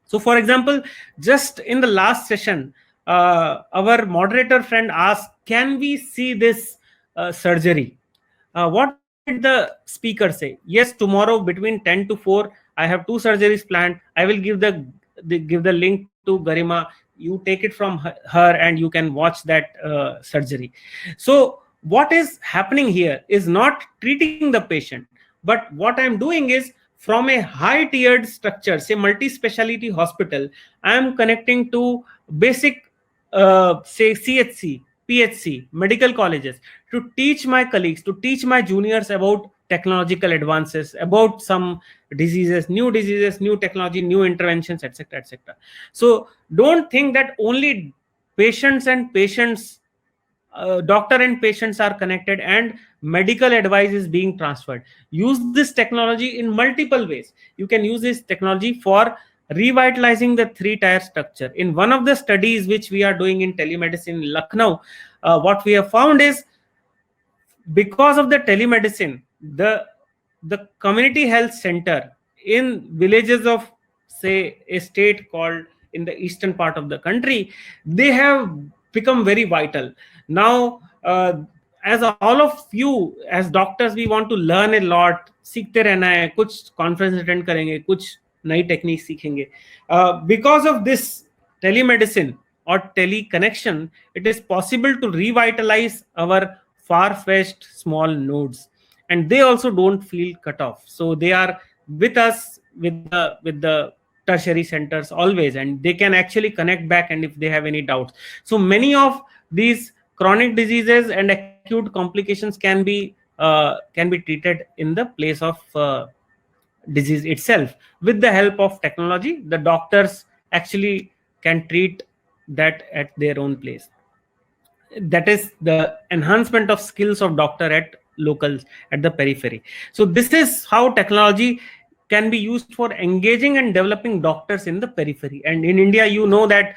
[SPEAKER 2] So for example, just in the last session, our moderator friend asked, can we see this surgery? What did the speaker say? Yes, tomorrow between 10 to 4, I have 2 surgeries planned. I will give the link to Garima. You take it from her and you can watch that surgery. So what is happening here is not treating the patient, but what I'm doing is, from a high tiered structure, say multi-speciality hospital, I am connecting to basic say CHC, PHC, medical colleges, to teach my colleagues, to teach my juniors about technological advances, about some diseases, new technology, new interventions, etc., etc. So don't think that only doctor and patients are connected and medical advice is being transferred. Use this technology in multiple ways. You can use this technology for revitalizing the 3-tier structure. In one of the studies which we are doing in telemedicine in Lucknow, what we have found is, because of the telemedicine, the community health center in villages of, say, a state called in the eastern part of the country, they have become very vital. Now, as all of you as doctors, we want to learn a lot. सीखते रहना है, कुछ conference attend करेंगे, कुछ नई techniques सीखेंगे. Because of this telemedicine, or teleconnection, it is possible to revitalize our far-fetched small nodes, and they also don't feel cut off. So they are with us with the tertiary centers always, and they can actually connect back and if they have any doubts. So many of these chronic diseases and acute complications can be treated in the place of disease itself. With the help of technology, the doctors actually can treat that at their own place. That is the enhancement of skills of doctor at locals, at the periphery. So this is how technology can be used for engaging and developing doctors in the periphery. And in India, you know that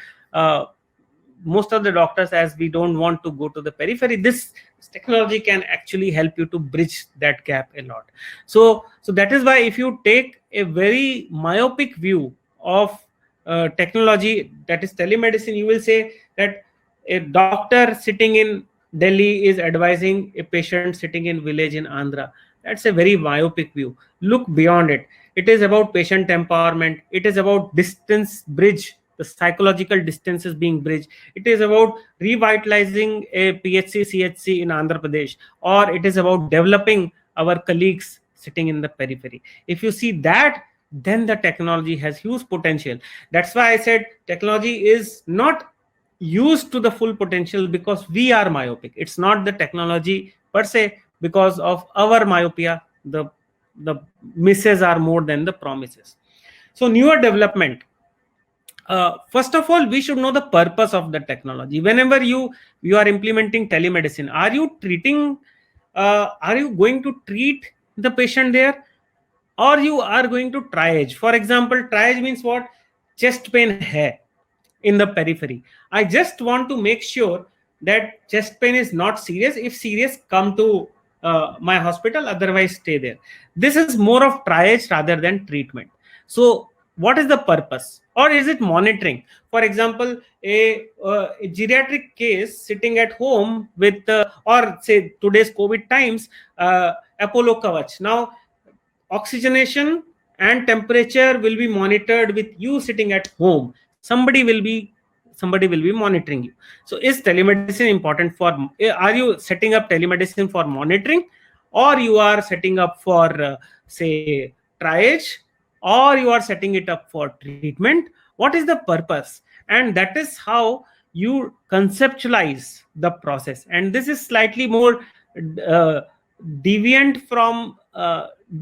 [SPEAKER 2] most of the doctors, as we don't want to go to the periphery, this technology can actually help you to bridge that gap a lot. So that is why if you take a very myopic view of technology, that is telemedicine, you will say that a doctor sitting in Delhi is advising a patient sitting in village in Andhra. That's a very myopic view. Look beyond it. It is about patient empowerment. It is about distance bridge, the psychological distances being bridged. It is about revitalizing a PHC, CHC in Andhra Pradesh, or it is about developing our colleagues sitting in the periphery. If you see that, then the technology has huge potential. That's why I said technology is not used to the full potential because we are myopic. It's not the technology per se, because of our myopia, the misses are more than the promises. So newer development. First of all, we should know the purpose of the technology. Whenever you are implementing telemedicine, are you going to treat the patient there, or you are going to triage? For example, triage means what? Chest pain hai in the periphery. I just want to make sure that chest pain is not serious. If serious, come to my hospital, otherwise stay there. This is more of triage rather than treatment. So what is the purpose? Or is it monitoring? For example, a geriatric case sitting at home with, or say today's COVID times, Apollo Kavach. Now, oxygenation and temperature will be monitored with you sitting at home. Somebody will be monitoring you. So is telemedicine important for, are you setting up telemedicine for monitoring, or you are setting up for say triage, or you are setting it up for treatment? What is the purpose? And that is how you conceptualize the process. And this is slightly more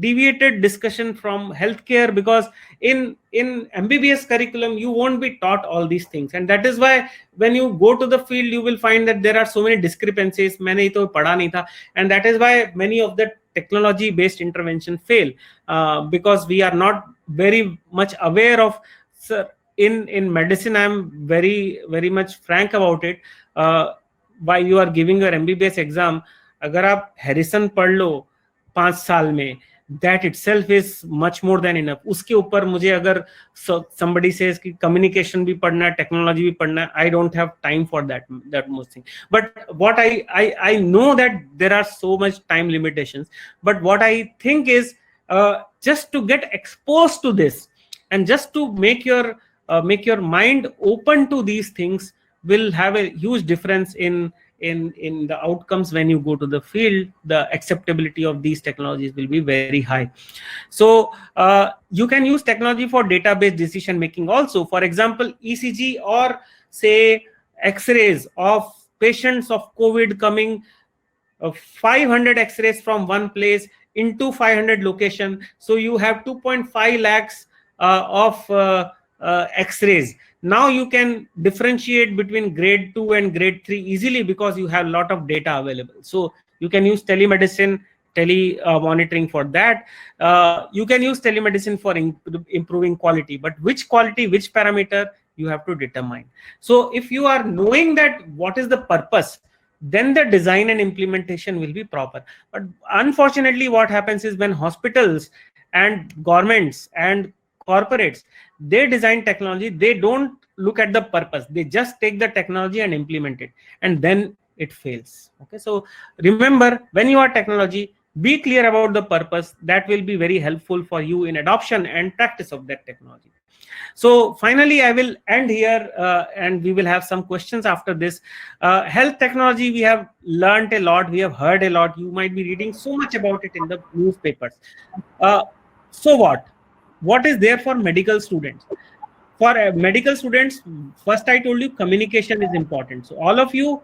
[SPEAKER 2] deviated discussion from healthcare, because in MBBS curriculum you won't be taught all these things. And that is why when you go to the field, you will find that there are so many discrepancies. Maine to padha nahi tha. And that is why many of the technology based intervention fail, because we are not very much aware of. Sir, in medicine, I am very much frank about it. While you are giving your MBBS exam, agar aap Harrison पढ़ लो 5 साल में, that itself is much more than enough. उसके ऊपर मुझे अगर somebody says कि communication भी पढ़ना है, technology भी पढ़ना है, I don't have time for that most thing. But what I know that there are so much time limitations. But what I think is just to get exposed to this, and just to make your mind open to these things, will have a huge difference in the outcomes. When you go to the field, the acceptability of these technologies will be very high. So you can use technology for database decision making also. For example, ECG, or say X-rays of patients of COVID coming, 500 X-rays from one place into 500 location. So you have 2.5 lakhs of X-rays. Now you can differentiate between grade 2 and grade 3 easily, because you have a lot of data available. So you can use telemedicine, monitoring for that. You can use telemedicine for improving quality, but which quality, which parameter, you have to determine. So if you are knowing that what is the purpose, then the design and implementation will be proper. But unfortunately, what happens is when hospitals and governments and corporates, they design technology, they don't look at the purpose. They just take the technology and implement it, and then it fails. Okay, so remember, when you are technology, be clear about the purpose. That will be very helpful for you in adoption and practice of that technology. So finally, I will end here, and we will have some questions after this. Health technology, we have learned a lot, we have heard a lot. You might be reading so much about it in the newspapers. So what? What is there for medical students? For medical students, first I told you communication is important. So all of you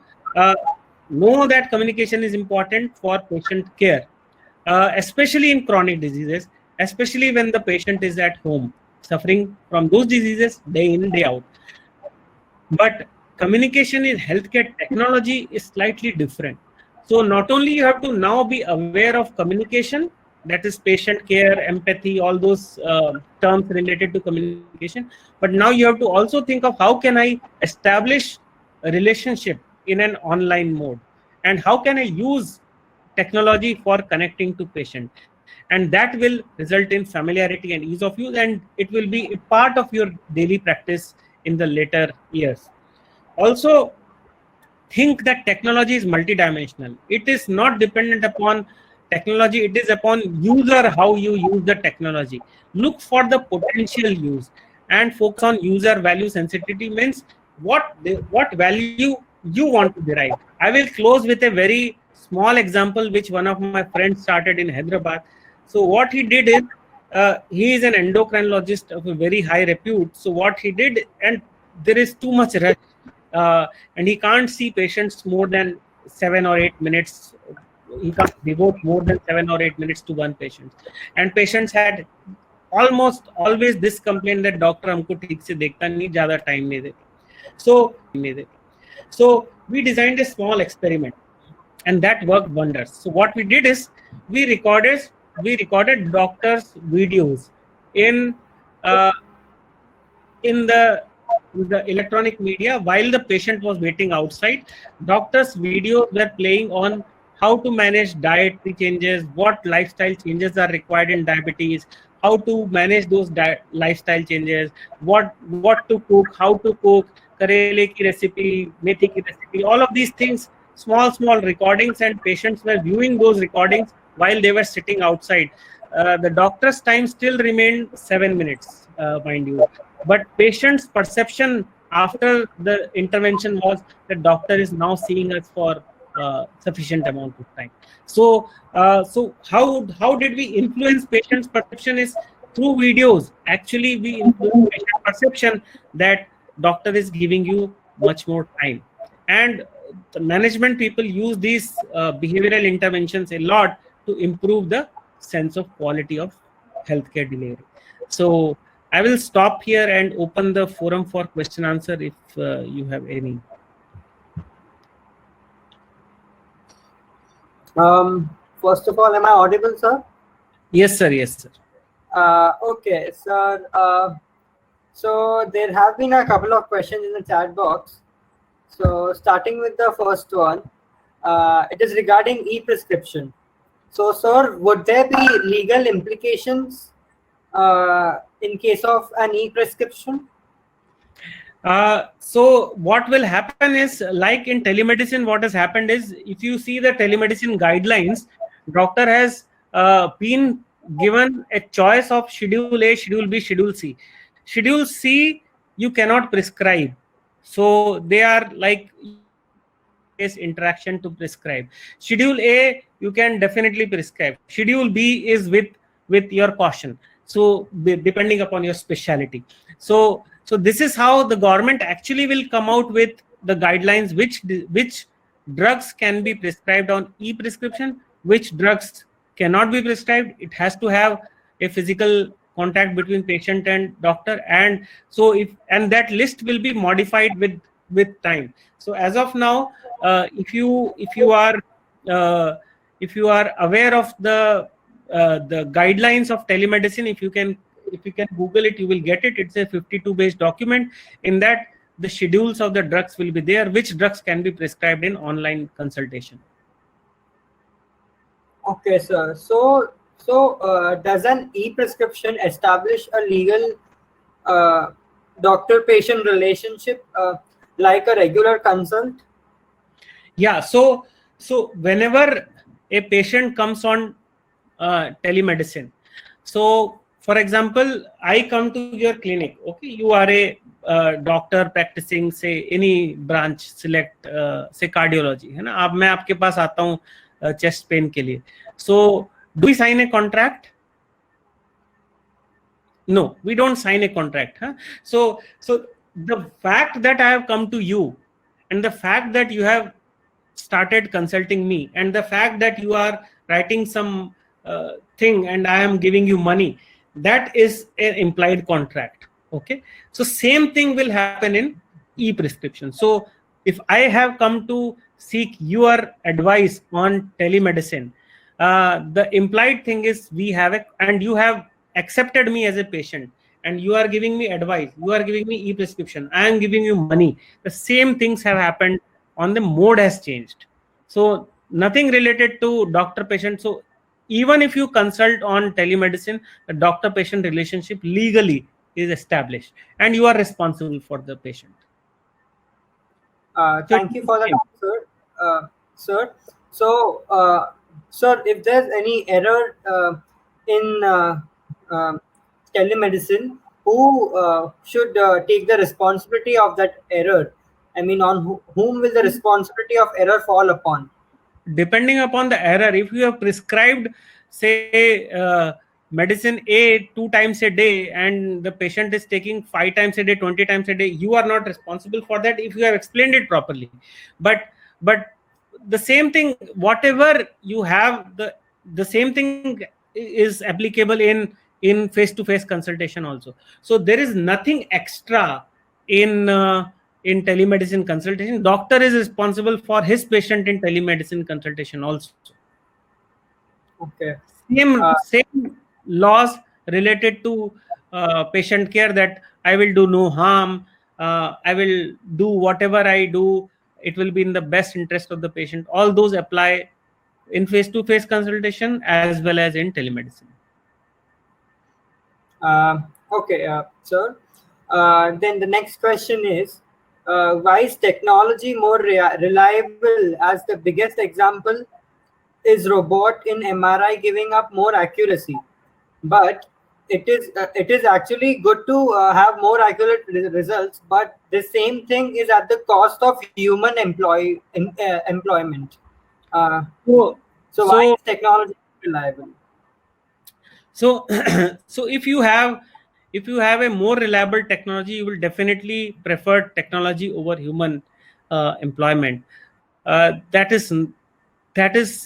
[SPEAKER 2] know that communication is important for patient care, especially in chronic diseases, especially when the patient is at home suffering from those diseases day in, day out. But communication in healthcare technology is slightly different. So not only you have to now be aware of communication, that is patient care, empathy, all those terms related to communication, but now you have to also think of how can I establish a relationship in an online mode, and how can I use technology for connecting to patient, and that will result in familiarity and ease of use, and it will be a part of your daily practice in the later years. Also, think that technology is multidimensional. It is not dependent upon technology, it is upon user, how you use the technology. Look for the potential use and focus on user value sensitivity, means what value you want to derive. I will close with a very small example which one of my friends started in Hyderabad. So what he did is, he is an endocrinologist of a very high repute. So what he did, and there is too much rush, and he can't see patients more than 7 or 8 minutes. He can't devote more than 7 or 8 minutes to one patient. And patients had almost always this complaint that doctor हमको ठीक से देखता नहीं, ज़्यादा time नहीं देता. So we designed a small experiment, and that worked wonders. So what we did is we recorded doctors' videos in the electronic media while the patient was waiting outside. Doctors' videos were playing on how to manage dietary changes, what lifestyle changes are required in diabetes, how to manage those lifestyle changes, what to cook, how to cook, karele ki recipe, methi ki recipe, all of these things, small recordings, and patients were viewing those recordings while they were sitting outside. The doctor's time still remained 7 minutes, mind you. But patient's perception after the intervention was the doctor is now seeing us for sufficient amount of time. So how did we influence patient's perception is through videos. Actually, we influence patient perception that doctor is giving you much more time. And the management people use these behavioral interventions a lot to improve the sense of quality of healthcare delivery. So I will stop here and open the forum for question answer if you have any.
[SPEAKER 1] First of all, am I audible, sir?
[SPEAKER 2] Yes, sir. Yes, sir.
[SPEAKER 1] Okay, sir. So there have been a couple of questions in the chat box. So starting with the first one, it is regarding e-prescription. So, sir, would there be legal implications in case of an e-prescription?
[SPEAKER 2] So what will happen is, like in telemedicine, what has happened is, if you see the telemedicine guidelines, doctor has been given a choice of Schedule A, Schedule B, Schedule C. Schedule C, you cannot prescribe. So they are like interaction to prescribe. Schedule A, you can definitely prescribe. Schedule B is with your caution. So depending upon your specialty. So this is how the government actually will come out with the guidelines, which drugs can be prescribed on e-prescription, which drugs cannot be prescribed. It has to have a physical contact between patient and doctor, and so and that list will be modified with time. So as of now, if you are aware of the guidelines of telemedicine, if you can Google it, you will get it. It's a 52-page document. In that, the schedules of the drugs will be there, which drugs can be prescribed in online consultation.
[SPEAKER 1] Okay, sir. So does an e-prescription establish a legal doctor-patient relationship like a regular consult?
[SPEAKER 2] Yeah. So whenever a patient comes on telemedicine, so for example, I come to your clinic. Okay, you are a doctor practicing say any branch, select say cardiology, है ना? अब मैं आपके पास आता हूँ chest pain के लिए. So do we sign a contract? No, we don't sign a contract. Huh? So the fact that I have come to you, and the fact that you have started consulting me, and the fact that you are writing some thing and I am giving you money, that is an implied contract. Okay, so same thing will happen in e-prescription. So if I have come to seek your advice on telemedicine, the implied thing is we have a, and you have accepted me as a patient, and you are giving me advice, you are giving me e-prescription, I am giving you money. The same things have happened, on the mode has changed. So nothing related to doctor patient. So even if you consult on telemedicine, the doctor patient relationship legally is established, and you are responsible for the patient.
[SPEAKER 1] Thank you for that answer, sir. So, sir, if there's any error in telemedicine, who should take the responsibility of that error? I mean, on whom will the responsibility of error fall upon?
[SPEAKER 2] Depending upon the error, if you have prescribed, say, medicine A 2 times a day, and the patient is taking 5 times a day, 20 times a day, you are not responsible for that if you have explained it properly. But the same thing, whatever you have, the same thing is applicable in face-to-face consultation also. So there is nothing extra in telemedicine consultation. Doctor is responsible for his patient in telemedicine consultation also.
[SPEAKER 1] Okay.
[SPEAKER 2] Same laws related to patient care, that I will do no harm, I will do whatever I do, it will be in the best interest of the patient. All those apply in face-to-face consultation as well as in telemedicine.
[SPEAKER 1] Okay, sir. Then the next question is, why is technology more reliable? As the biggest example is robot in MRI giving up more accuracy, but it is actually good to have more accurate results, but the same thing is at the cost of human employment. So why is technology reliable?
[SPEAKER 2] So so if you have a more reliable technology, you will definitely prefer technology over human employment. That is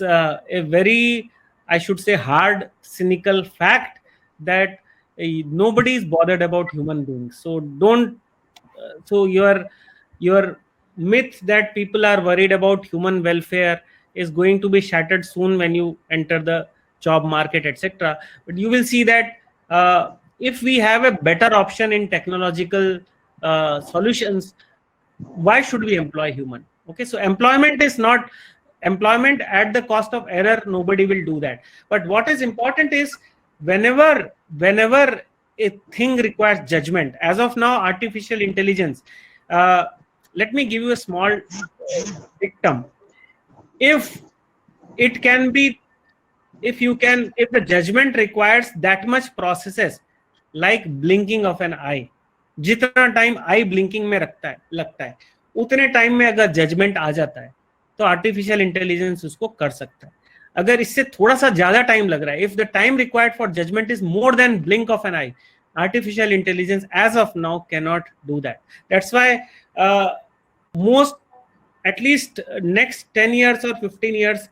[SPEAKER 2] a very, I should say, hard, cynical fact, that nobody is bothered about human beings. So don't so your myth that people are worried about human welfare is going to be shattered soon when you enter the job market, etc. But you will see that if we have a better option in technological solutions, why should we employ human? Okay, so employment is not employment at the cost of error. Nobody will do that. But what is important is, whenever a thing requires judgment, as of now, artificial intelligence, let me give you a small dictum. If it can be, if the judgment requires that much processes, like blinking of an eye, जितना time I blinking में लगता है, उतने time में अगर judgement आ जाता है, तो आर्टिफिशियल इंटेलिजेंस उसको कर सकता है. अगर इससे थोड़ा सा ज्यादा टाइम लग रहा है, if the time required for judgement is more than blink of an eye, artificial intelligence as of now cannot do that. That's why most, at least next 10 years or 15 years,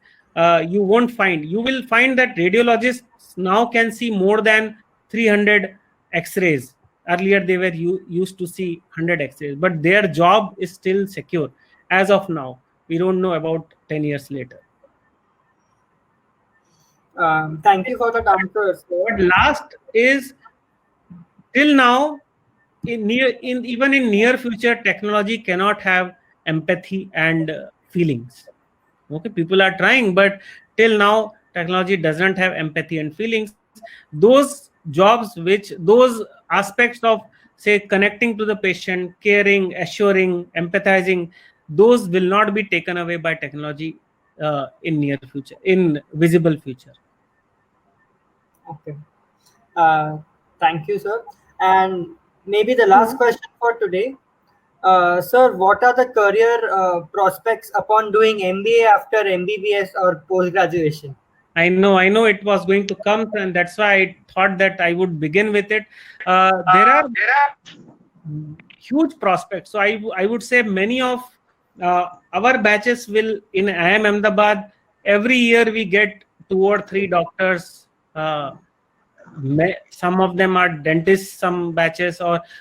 [SPEAKER 2] you will find that radiologists now can see more than 300 x-rays. Earlier they were used to see 100 x-rays, but their job is still secure as of now. We don't know about 10 years later.
[SPEAKER 1] Thank you for that answer.
[SPEAKER 2] But last is, till now, even in near future, technology cannot have empathy and feelings. Okay, people are trying, but till now technology doesn't have empathy and feelings. Those jobs, those aspects of, say, connecting to the patient, caring, assuring, empathizing, those will not be taken away by technology in near future, in visible future.
[SPEAKER 1] Okay. Thank you, sir. And maybe the last question for today. Sir, what are the career prospects upon doing MBA after MBBS or post graduation?
[SPEAKER 2] I know it was going to come, and that's why I thought that I would begin with it. There are huge prospects. So I would say many of our batches will in IIM Ahmedabad. Every year we get 2 or 3 doctors. Some of them are dentists, some batches,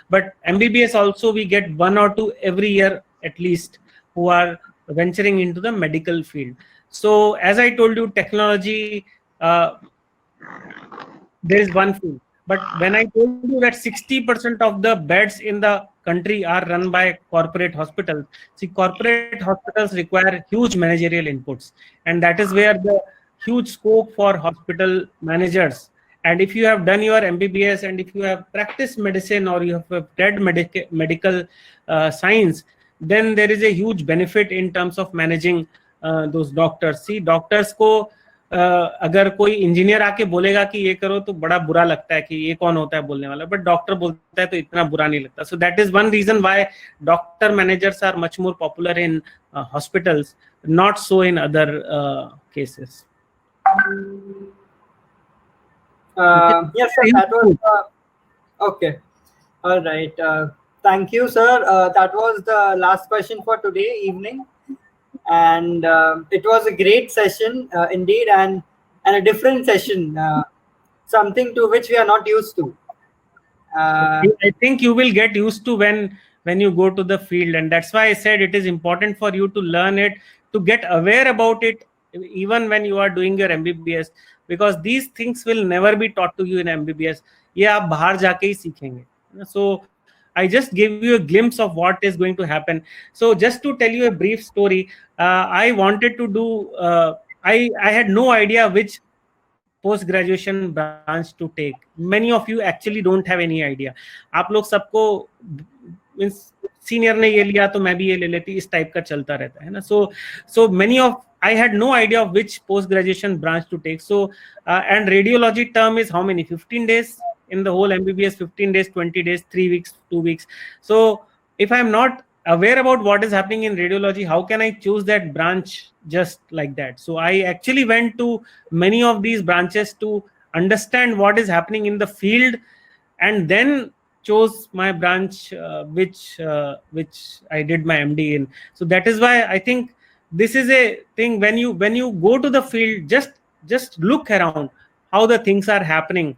[SPEAKER 2] but MBBS also we get 1 or 2 every year at least who are venturing into the medical field. So as I told you, technology, there is one field. But when I told you that 60% of the beds in the country are run by corporate hospitals, see, corporate hospitals require huge managerial inputs, and that is where the huge scope for hospital managers. And if you have done your MBBS and if you have practiced medicine or you have read medical science, then there is a huge benefit in terms of managing those doctors. See, doctors को अगर कोई engineer आके बोलेगा कि ये करो तो बड़ा बुरा लगता है कि ये कौन होता है बोलने वाला, बट डॉक्टर बोलता है तो इतना बुरा नहीं लगता. So that is one reason why doctor managers are much more popular in hospitals, not so in other cases.
[SPEAKER 1] Yes, sir, that was okay. All right. Thank you, sir. That was the last question for today evening, and it was a great session indeed, and a different session, something to which we are not used to.
[SPEAKER 2] I think you will get used to when you go to the field, and that's why I said it is important for you to learn it, to get aware about it, even when you are doing your MBBS, because these things will never be taught to you in MBBS. ये आप बाहर जाके ही सीखेंगे. So I just gave you a glimpse of what is going to happen. So just to tell you a brief story, I wanted to do, I had no idea which post-graduation branch to take. Many of you actually don't have any idea. आप लोग सबको senior ने ये लिया तो मैं भी ये ले लेती, इस type का चलता रहता है ना. So many of, I had no idea of which post-graduation branch to take. So and radiology term is how many? 15 days in the whole MBBS, 15 days, 20 days, 3 weeks, 2 weeks. So if I'm not aware about what is happening in radiology, how can I choose that branch just like that? So I actually went to many of these branches to understand what is happening in the field, and then chose my branch which I did my MD in. So that is why I think this is a thing, when you go to the field, just look around how the things are happening.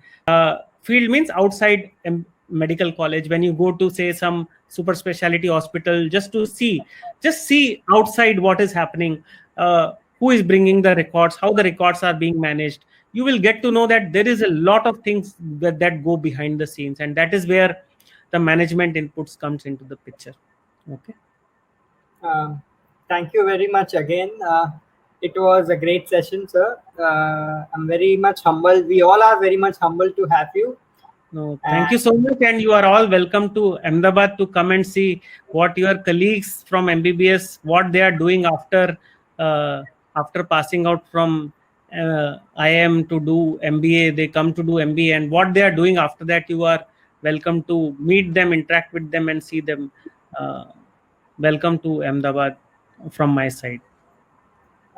[SPEAKER 2] Field means outside medical college. When you go to say some super specialty hospital, just see outside what is happening, who is bringing the records, how the records are being managed. You will get to know that there is a lot of things that go behind the scenes, and that is where the management inputs comes into the picture. Okay.
[SPEAKER 1] Thank you very much again. It was a great session, sir. I'm very much humbled. We all are very much humbled to have you.
[SPEAKER 2] No, thank you so much, and you are all welcome to Ahmedabad to come and see what your colleagues from MBBS, what they are doing after passing out from IIM to do MBA. They come to do MBA, and what they are doing after that, you are welcome to meet them, interact with them, and see them. Welcome to Ahmedabad from my side.